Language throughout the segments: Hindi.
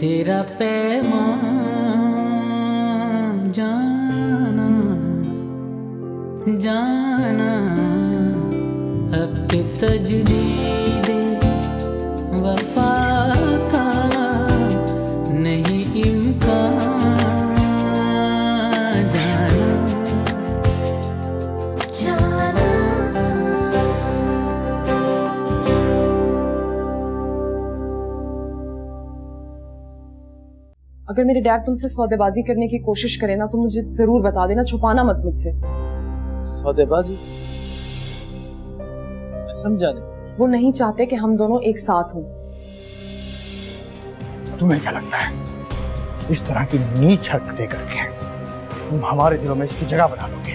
तेरा पैगाम जाना जाना अब के तजदीद वफा का नहीं इम्कान जाना जाना। अगर मेरे डैड तुमसे सौदेबाजी करने की कोशिश करे ना तो मुझे जरूर बता देना, छुपाना मत मुझसे। सौदेबाजी? मैं समझा नहीं। वो नहीं चाहते कि हम दोनों एक साथ हों। तुम्हें क्या लगता है इस तरह की नीच हरकतें करके तुम हमारे दिलों में इसकी जगह बना लोगे?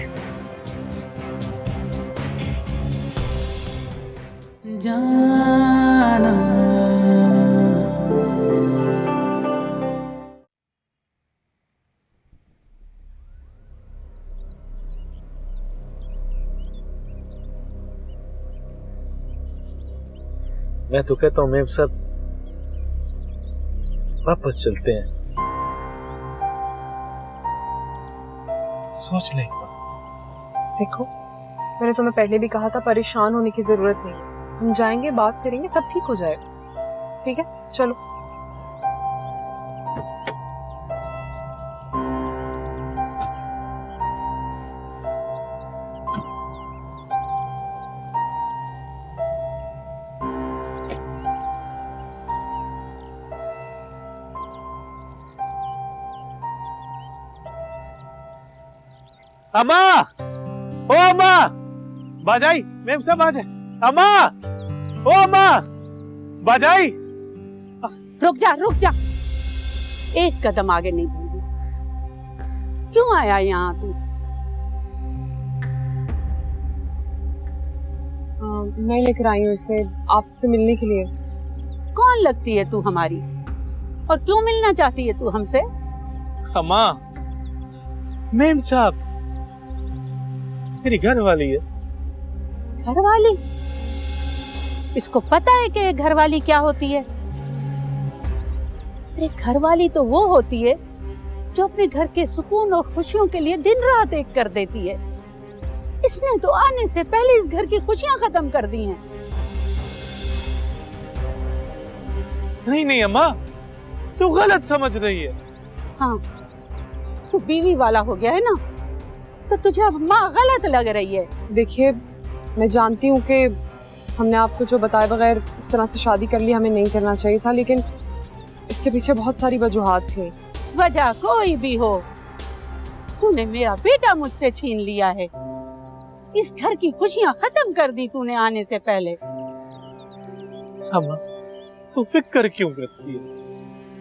जाना मैं तो कहता हूँ मेम साहब वापस चलते हैं, सोच लें एक बार। देखो, मैंने तुम्हें पहले भी कहा था परेशान होने की जरूरत नहीं, हम जाएंगे, बात करेंगे, सब ठीक हो जाएगा। ठीक है, चलो। अम्मा, ओ अम्मा, बाजाई, मेम साहब आ जाए। अम्मा, ओ अम्मा, बाजाई। रुक जा, एक कदम आगे नहीं बढ़ी। क्यों आया यहाँ तू? मैं लेकर आई हूँ इसे आपसे मिलने के लिए। कौन लगती है तू हमारी, और क्यों मिलना चाहती है तू हमसे? अम्मा, मेम साहब मेरी घर वाली है। घर वाली? इसको पता है कि घर वाली क्या होती है? अरे घर वाली तो वो होती है जो अपने घर के सुकून और खुशियों के लिए दिन रात एक कर देती है। इसने तो आने से पहले इस घर की खुशियां खत्म कर दी हैं। नहीं अम्मा, तू गलत समझ रही है। हाँ, तू बीवी वाला हो गया है ना, तो तुझे अब माँ गलत लग रही है। देखिए, मैं जानती हूँ कि हमने आपको जो बताए बगैर इस तरह से शादी कर ली, हमें नहीं करना चाहिए था, लेकिन इसके पीछे बहुत सारी वजूहात थी। वजह कोई भी हो, तूने मेरा बेटा मुझसे छीन लिया है। इस घर की खुशियाँ खत्म कर दी तूने आने से पहले। अम्मा, तू फिक्र क्यों करती है?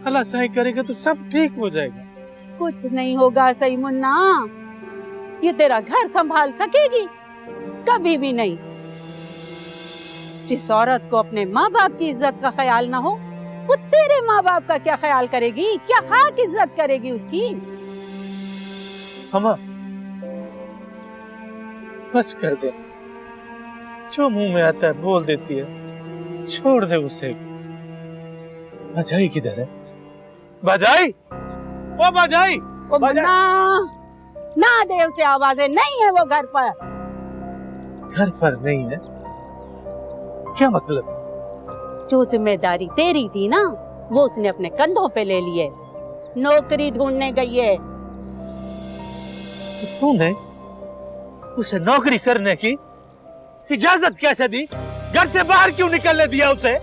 अल्लाह सही करेगा तो सब ठीक हो जाएगा। कुछ नहीं होगा सही मुन्ना, ये तेरा घर संभाल सकेगी? कभी भी नहीं। जिस औरत को अपने माँ बाप की इज्जत का ख्याल ना हो, वो तेरे माँ बाप का क्या ख्याल करेगी? क्या खाक इज्जत करेगी उसकी? अम्मा, बस कर दे, जो मुंह में आता है बोल देती है, छोड़ दे उसे। बाजाई किधर है? बाजाई, ओ बाजाई, ओ मुन्ना, ना दे उसे आवाजें, नहीं है वो घर पर। घर पर नहीं है? क्या मतलब? जो जिम्मेदारी तेरी थी ना, वो उसने अपने कंधों पे ले ली है। नौकरी ढूंढने गई है। तूने उसे नौकरी करने की इजाजत कैसे दी? घर से बाहर क्यों निकलने दिया उसे?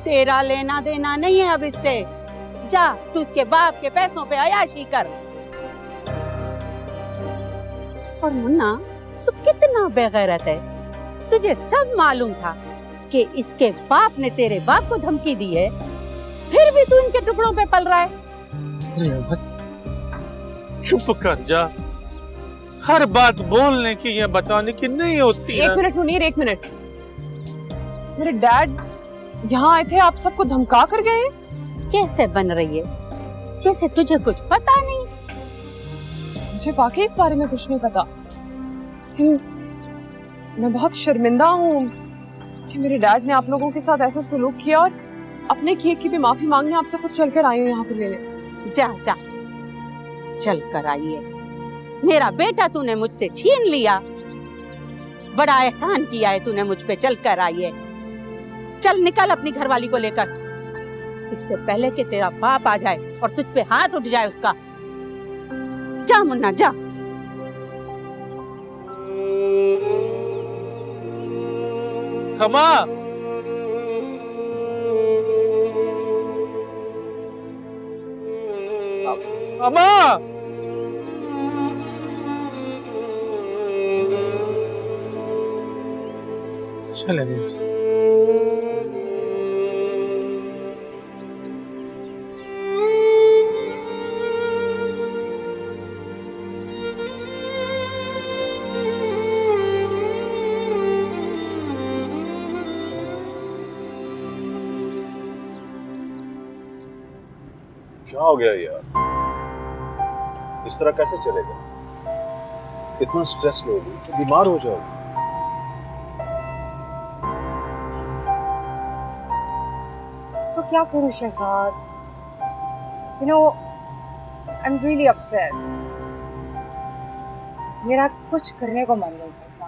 तेरा लेना देना नहीं है अब इससे। जा, तू इसके बाप के पैसों पे अयाशी कर। और मुन्ना, तू कितना बेगैरत है। तुझे सब मालूम था कि इसके बाप ने तेरे बाप को धमकी दी है, फिर भी तू इनके टुकड़ों पे पल रहा है। चुप कर जा, हर बात बोलने की या बताने की नहीं होती है। 1 मिनट मुनीर, 1 मिनट। मेरे डैड यहाँ आए थे, आप सबको धमका कर गए? कैसे बन रही है जैसे तुझे कुछ पता नहीं। मुझे वाकई इस बारे में कुछ नहीं पता। मैं बहुत शर्मिंदा हूँ कि मेरे डैड ने आप लोगों के साथ ऐसा सलूक किया, और अपने किए की भी माफी मांगने आपसे खुद चलकर आई हूँ यहाँ पे लेने। जा जा, चल कर आइए। मेरा बेटा तूने मुझसे छीन लिया, बड़ा एहसान किया है तूने मुझ पे, चल कर आइए। चल निकल अपनी घरवाली को लेकर, इससे पहले कि तेरा बाप आ जाए और तुझ पे हाथ उठ जाए उसका। जा मुन्ना जा। खमा, खमा, चले गए। क्या हो गया यार, इस तरह कैसे चलेगा? इतना स्ट्रेस लोगी तो बीमार हो जाओगी। तो क्या करूं Shahzad? You know, I'm really upset. मेरा कुछ करने को मन नहीं करता।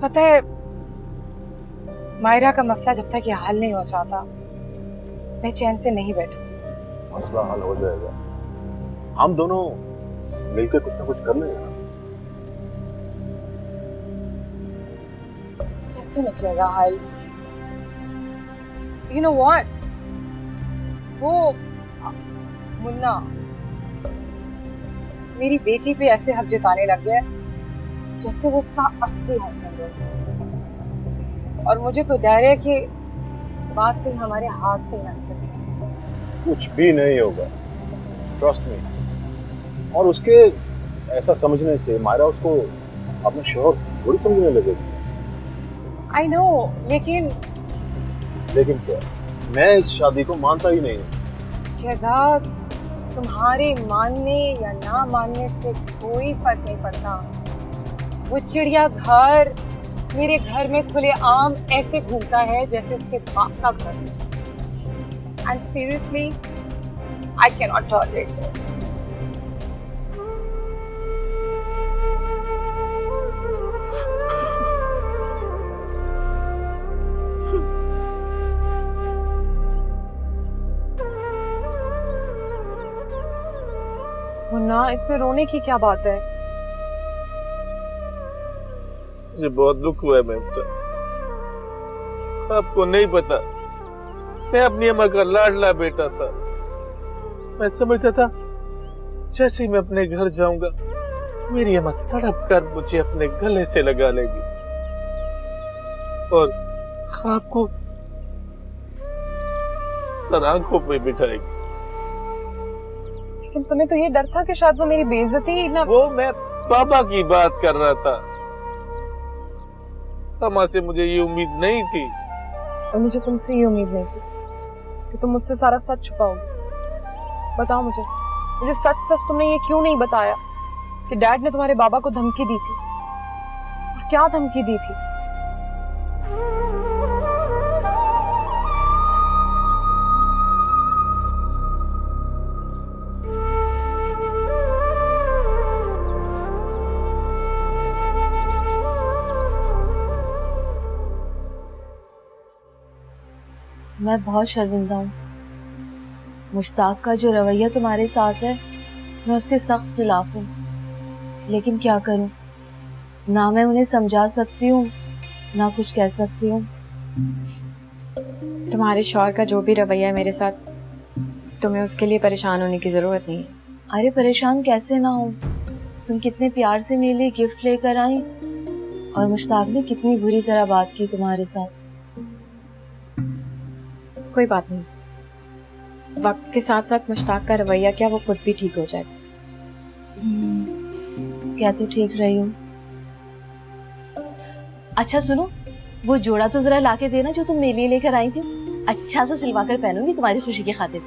पता है, मायरा का मसला जब तक ये हल नहीं हो जाता, मैं चैन से नहीं बैठूंगी। मसला हल हो जाएगा, हम दोनों मिलकर कुछ ना कुछ कर लेंगे ना। कैसे निकलेगा हल? You know what? वो मुन्ना मेरी बेटी पे ऐसे हक जताने लग गया जैसे वो उसका असली हस्बैंड हो, और मुझे तो डर है कि बात कहीं हमारे हाथ से ना निकल जाए। कुछ भी नहीं होगा, ट्रस्ट मी। और उसके ऐसा समझने से मायरा उसको अपना शौहर थोड़ी समझने लगेगी। I know, लेकिन क्या, मैं इस शादी को मानता ही नहीं हूँ। शहजाद, तुम्हारे मानने या ना मानने से कोई फर्क नहीं पड़ता। वो चिड़िया घर मेरे घर में खुले आम ऐसे घूमता है जैसे उसके बाप का घर। And seriously, I cannot tolerate this. Munna, इसमें रोने की क्या बात है? मुझे बहुत दुख हुआ है ममता। आपको नहीं पता, मैं अपनी अम्मा का लाडला बेटा था। मैं समझता था जैसे ही मैं अपने घर जाऊंगा मेरी अम्मा तड़प कर मुझे अपने गले से लगा लेगी और ख्वाब को सर आंखों पे बिठाएगी। लेकिन तुम्हें तो ये डर था कि शायद वो मेरी बेइज्जती ही ना। वो मैं बाबा की बात कर रहा था। अम्मा से मुझे ये उम्मीद नहीं थी। और मुझे तुमसे ये उम्मीद नहीं थी कि तुम मुझसे सारा सच छुपाओगे। बताओ मुझे सच सच तुमने ये क्यों नहीं बताया कि डैड ने तुम्हारे बाबा को धमकी दी थी? और क्या धमकी दी थी? मैं बहुत शर्मिंदा हूँ। मुश्ताक का जो रवैया तुम्हारे साथ है, मैं उसके सख्त खिलाफ हूँ। लेकिन क्या करूँ, ना मैं उन्हें समझा सकती हूँ ना कुछ कह सकती हूँ। तुम्हारे शौहर का जो भी रवैया है मेरे साथ, तुम्हें उसके लिए परेशान होने की जरूरत नहीं है। अरे परेशान कैसे ना हो, तुम कितने प्यार से मेरे लिए गिफ्ट लेकर आई और मुश्ताक ने कितनी बुरी तरह बात की तुम्हारे साथ। कोई बात नहीं, वक्त के साथ साथ मुश्ताक का रवैया क्या वो खुद भी ठीक हो जाएगा। क्या तो ठीक रही हूँ। अच्छा सुनो, वो जोड़ा तो जरा लाके देना जो तुम मेरे लिए लेकर आई थी। अच्छा सा सिलवा कर पहनूंगी तुम्हारी खुशी की खातिर।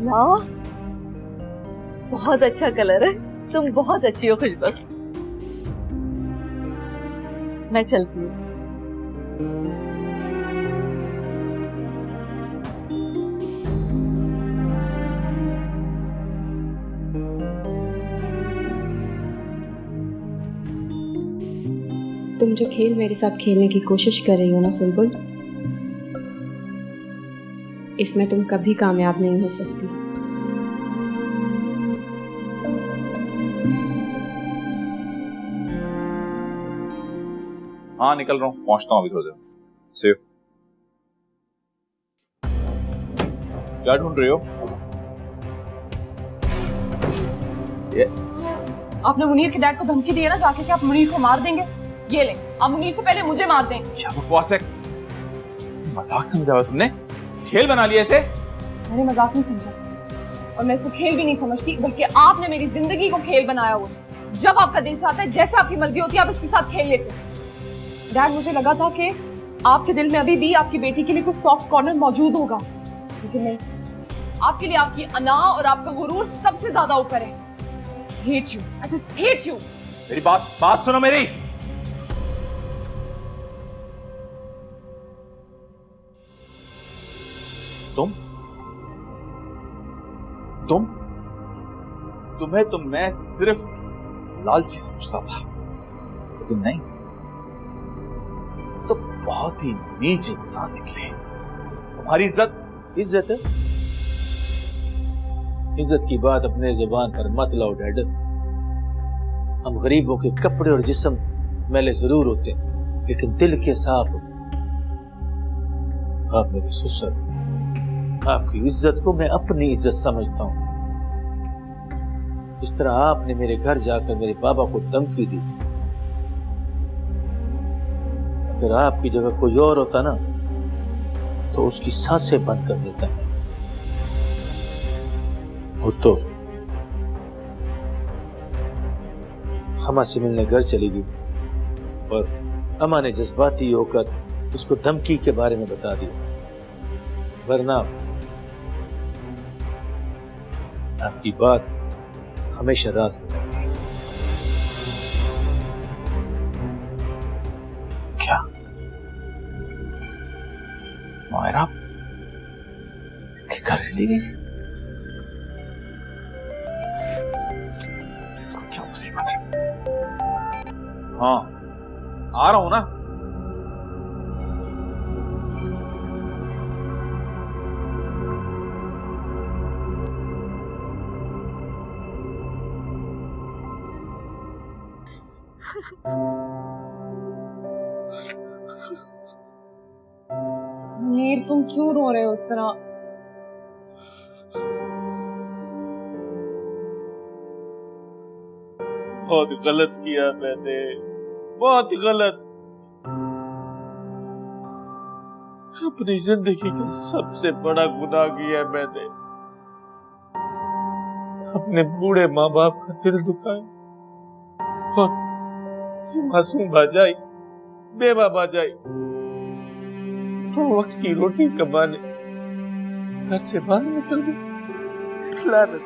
वाह, बहुत अच्छा कलर है। तुम बहुत अच्छी हो खुशबख्त। मैं चलती हूँ। तुम जो खेल मेरे साथ खेलने की कोशिश कर रही हो ना सुलबुल, इसमें तुम कभी कामयाब नहीं हो सकती। हाँ निकल रहा हूँ, पहुंचता हूँ अभी थोड़ी देर। सेफ। क्या ढूंढ रही हो? आपने मुनीर के डैड को धमकी दी है ना जाके कि आप मुनीर को मार देंगे। ये ले, आप मुनीर से पहले मुझे मार दें। क्या बकवास है? मजाक समझा हुआ तुमने? खेल बना लिया इसे? मैंने मजाक नहीं समझा और मैं इसको खेल भी नहीं समझती, बल्कि आपने मेरी जिंदगी को खेल बनाया हुआ। जब आपका दिल चाहता है, जैसे आपकी मर्जी होती है, आप इसके साथ खेल लेते हो। डैड, मुझे लगा था कि आपके दिल में अभी भी आपकी बेटी के लिए कुछ सॉफ्ट कॉर्नर मौजूद होगा, लेकिन नहीं। आपके लिए आपकी अना और आपका गुरूर सबसे ज्यादा ऊपर है। Hate you. I just hate you. मेरी बात सुनो मेरी। तुम्हें तो मैं सिर्फ लालची समझता था, लेकिन नहीं, तो बहुत ही नीच इंसान निकले। तुम्हारी इज्जत है। इज्जत की बात अपने जुबान पर मत लाओ डैड। हम गरीबों के कपड़े और जिस्म मैले जरूर होते हैं, लेकिन दिल के साफ होते। आप मेरे ससुर, आपकी इज्जत को मैं अपनी इज्जत समझता हूँ। इस तरह आपने मेरे घर जाकर मेरे बाबा को धमकी दी। अगर आपकी जगह कोई और होता ना, तो उसकी सांसें बंद कर देता है। वो तो अम्मा से मिलने घर चली गई और अम्मा ने जज्बाती होकर उसको धमकी के बारे में बता दिया, वरना आपकी बात हमेशा राज में रहेगी। क्या मायरा इसके घर चली गई? क्या मुसीबत है? हाँ आ रहा हूं ना। मुनीर, तुम क्यों रो रहे हो उस तरह? बहुत गलत किया मैंने, बहुत गलत। अपनी जिंदगी का सबसे बड़ा गुनाह किया मैंने। अपने बूढ़े माँ बाप का दिल दुखाया और मासूम बाजाई, बेवा बाजाई तो वक्त की रोटी कमाने घर से बाहर निकल गई। लानत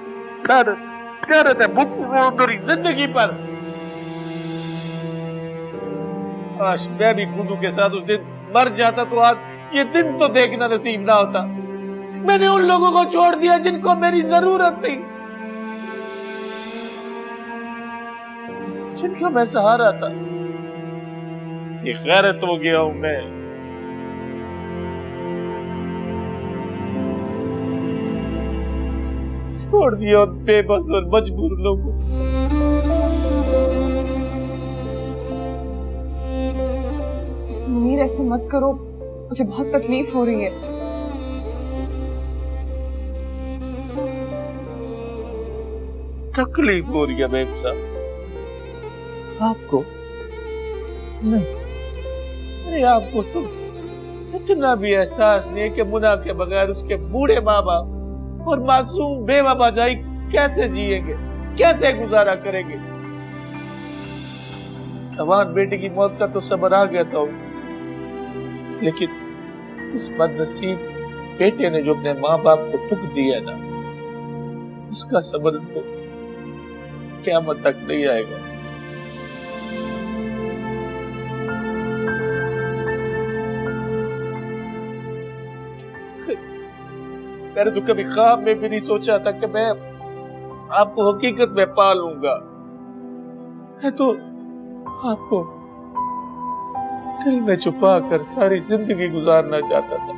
है तेरी जिंदगी पर। काश मैं भी खुदू के साथ उस दिन मर जाता तो आज ये दिन तो देखना नसीब ना होता। मैंने उन लोगों को छोड़ दिया जिनको मेरी जरूरत थी, जिनका मैं सहारा था। ये गैरत हो गया हूं मैं। छोड़ दिया उन बेबस और मजबूर लोगों। मुनीर, ऐसे मत करो, मुझे बहुत तकलीफ हो रही है। तकलीफ हो रही है मेम साहब आपको? नहीं, अरे आपको तो इतना भी एहसास नहीं है कि मुन्ना के बगैर उसके बूढ़े माँ बाप और मासूम बेवा बाजाई कैसे जिएंगे, कैसे गुजारा करेंगे। जवान बेटी की मौत का तो सब्र आ गया था, लेकिन इस बदनसीब बेटे ने जो अपने माँ बाप को दुख दिया ना, उसका सब्र तो क़यामत तक नहीं आएगा। मैंने तो कभी ख्वाब में भी नहीं सोचा था कि मैं आपको हकीकत में पा लूंगा। मैं तो आपको दिल में छुपा कर सारी जिंदगी गुजारना चाहता था,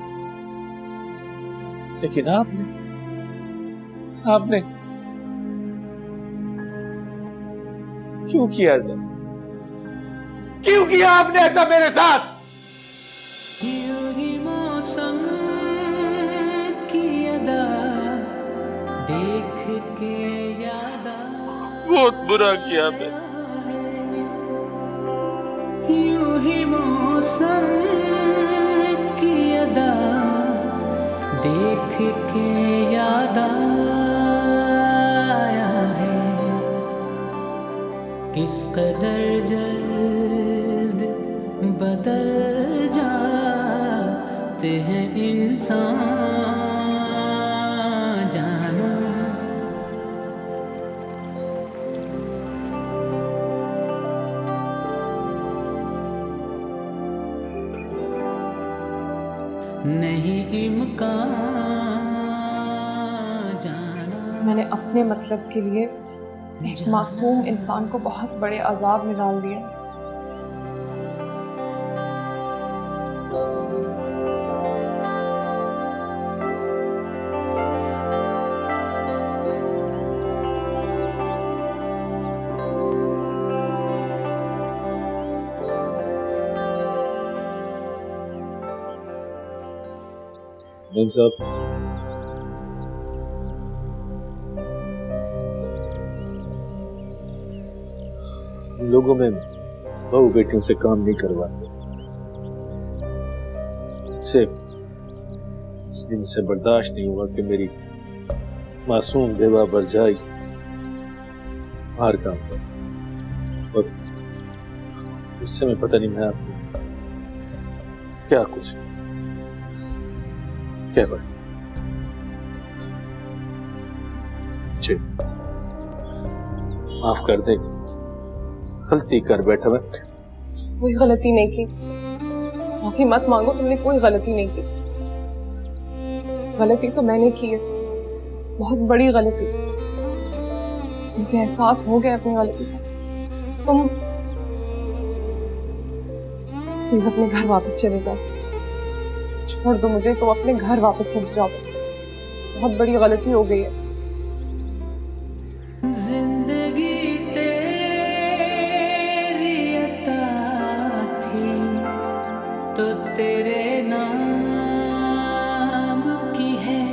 लेकिन आपने क्यों किया ऐसा? क्यों किया आपने ऐसा मेरे साथ? यूं ही मौसम की अदा देख के याद बहुत बुरा किया मैं। यूं ही मौसम की अदा देख के याद आया है, किस कदर जल्द बदल जाते हैं इंसान जाना। नहीं इम्कान जाना। मैंने अपने मतलब के लिए एक मासूम इंसान को बहुत बड़े अजाब में डाल दिया। मेम साहब, लोगों में बहू बेटियों से काम नहीं करवाते। इनसे बर्दाश्त नहीं हुआ कि मेरी मासूम बेवा बरजाई बाहर काम कर, और उससे मैं पता नहीं मैं आपको क्या कुछ क्या बात। जी माफ कर दे, गलती कर बैठा मैं। कोई गलती नहीं की, माफी मत मांगो, तुमने कोई गलती नहीं की। गलती तो मैंने की है, बहुत बड़ी गलती। मुझे एहसास हो गया अपनी गलती का। तुम प्लीज अपने घर वापस चले जाओ, छोड़ दो मुझे, तुम अपने घर वापस चले जाओ बस। बहुत बड़ी गलती हो गई है। जिंदगी तेरी अता थी तो तेरे नाम की है।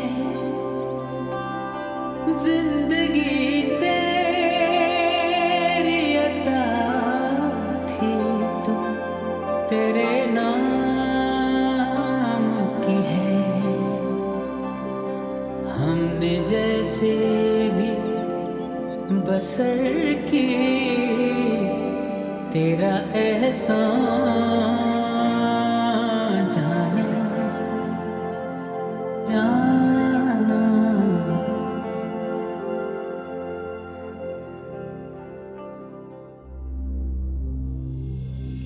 जिंदगी तेरी अता थी तो तेरे नाम की है। हमने जैसे भी बसर की तेरा एहसान जाना जाना।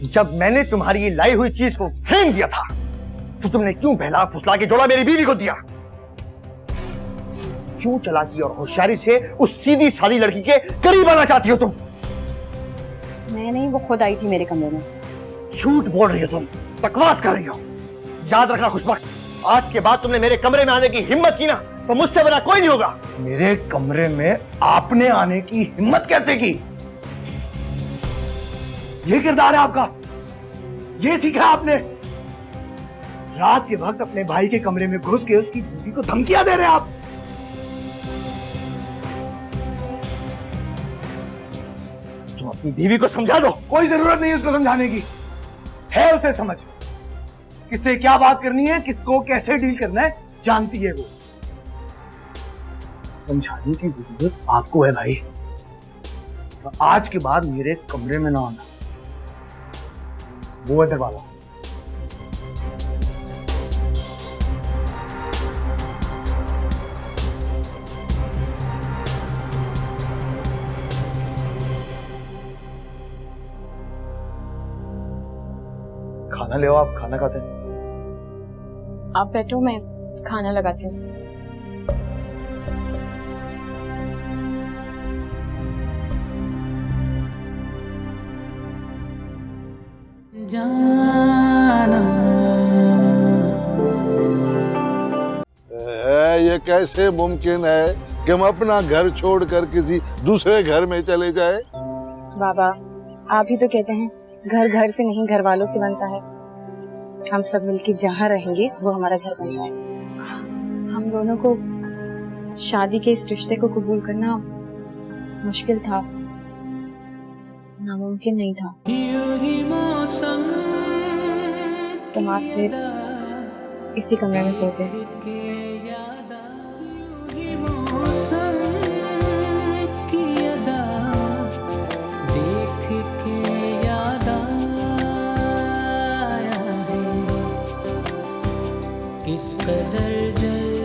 जब मैंने तुम्हारी ये लाई हुई चीज को फेंक दिया था तो तुमने क्यों बहला फुसला के जोड़ा मेरी बीवी को दिया? क्यों चालाकी और होशियारी से उस सीधी सादी लड़की के करीब आना चाहती हो तुम? मैं नहीं, वो खुद आई थी मेरे कमरे में। झूठ बोल रही हो तुम, बकवास कर रही हो। याद रखना खुशबख्त, आज के बाद तुमने मेरे कमरे में आने की हिम्मत की ना तो मुझसे बड़ा कोई नहीं होगा। मेरे कमरे में आपने आने की हिम्मत कैसे की? ये किरदार है आपका? ये सीखा आपने? रात के वक्त अपने भाई के कमरे में घुस के उसकी बीवी को धमकियां दे रहे हैं आप? तुम अपनी बीवी को समझा दो, कोई जरूरत नहीं है उसको समझाने की। है उसे समझ, किससे क्या बात करनी है, किसको कैसे डील करना है, जानती है वो। समझाने की जरूरत आपको है भाई। तो आज के बाद मेरे कमरे में ना आना। वो है दरवाजा। खाना ले आओ, आप खाना खाते हैं। आप बैठो, मैं खाना लगाती हूँ। जाना ये कैसे मुमकिन है कि हम अपना घर छोड़कर किसी दूसरे घर में चले जाए? बाबा, आप ही तो कहते हैं घर घर से नहीं घर वालों से बनता है। हम सब मिलके जहाँ रहेंगे वो हमारा घर बन जाए। हम दोनों को शादी के इस रिश्ते को कबूल करना मुश्किल था, नामुमकिन नहीं था। यूं ही मौसम तुम आज से इसी कमरे में सोते हैं। के याद यूं ही मौसम की अदा देख के याद आया है किस कदर जल